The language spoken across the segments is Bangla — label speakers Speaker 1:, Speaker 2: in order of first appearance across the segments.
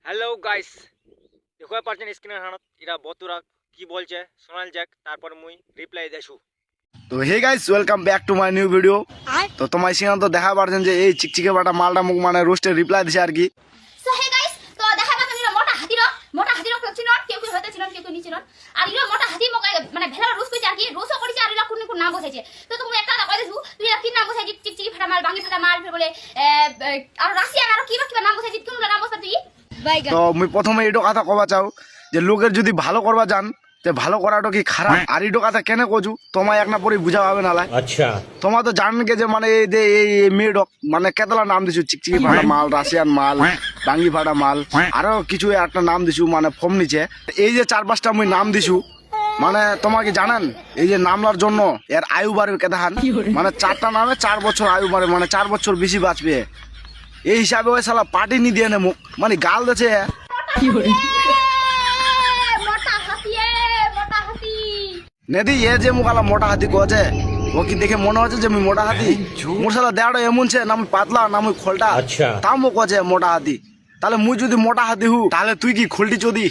Speaker 1: হ্যালো গাইস, দেখতে পাচ্ছেন স্ক্রিনের হানত এরা বতুরা কি বলছে শোনাল যাক, তারপর মুই রিপ্লাই দেছু।
Speaker 2: তো hey guys, welcome back to my new video. তো তোমার সিনা তো দেখা পারছেন যে এই চিকচিকে বাটা মালটা মুখ মানে রোস্টে রিপ্লাই দিছে আর কি।
Speaker 3: সো হে গাইস, তো দেখা পাচ্ছেন এরা মোটা হাতির চিন কেউ কেউ হতে চিন কেউ কেউ নিচিন আর এরা মোটা হাতি মকাই মানে ভেলা রোজ কইছে আর কি রোজও করিছে আর এরা কোন কোন নাম বসাইছে। তো তুমি একটা কথা কই দেছু তুই এরা কি নাম বসাইছি চিকচিকি ফাটা মাল বাঙ্গি ফাটা মাল ফের বলে আর রাশিয়ান আর কি বা নাম বসাইছি কোন নাম বসাই তুই
Speaker 2: তো মুই প্রথমে এইটো কথা কবা চাও যে লোকের যদি ভালো করবা জান তে ভালো করাটা কি খারাপ, আর এইটো কথা কেন কজু তোমায় এক না পরে বুঝা হবে না।
Speaker 1: আচ্ছা,
Speaker 2: তোমার তো জানগে যে মানে এই যে এই মেয়েডক মানে কেতলা নাম দিছু, চিকচিকি ফাটা মাল, রাশিয়ান মাল, বাঙ্গি ফাটা মাল, আরো কিছু একটা নাম দিছু মানে ফর্ম নিচে। এই যে 4-5টা মুই নাম দিছু মানে তোমাকে জানান এই যে নামলার জন্য এর আয়ু বাড়বে কেদাহান মানে 4টা নামে 4 বছর আয়ু বাড়বে মানে 4 বছর বেশি বাঁচবে। এই হিসাবে ওই শালা পার্টি নি দিয়ে নে মুখ মানে গাল দেছে।
Speaker 3: মোটা হাতি
Speaker 2: নেদি এ যে মুখালা মোটা হাতি কোছে ও কি দেখে মনে হচ্ছে যে আমি মোটা হাতি? মোর শালা দেওয়াটা এমন ছে না আমি পাতলা না আমি খোলটা,
Speaker 1: আচ্ছা
Speaker 2: তাও মো কোছে মোটা হাতি। তাহলে মুই যদি মোটা হাতি হু তাহলে তুই কি খোলটি চোদি?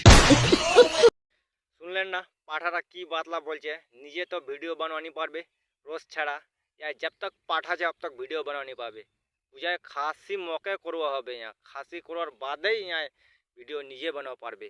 Speaker 1: শুনলেন না পাঠারা কি বাতলা বলছে? নিজে তো ভিডিও বানানি পারবে রোজ ছাড়া, जब तक পাঠা जब तक ভিডিও বানানি পাবে বুঝায় খাসি মকে করবা হবে, খাসি করার বাদেই ভিডিও নিজে বানাও পারবে।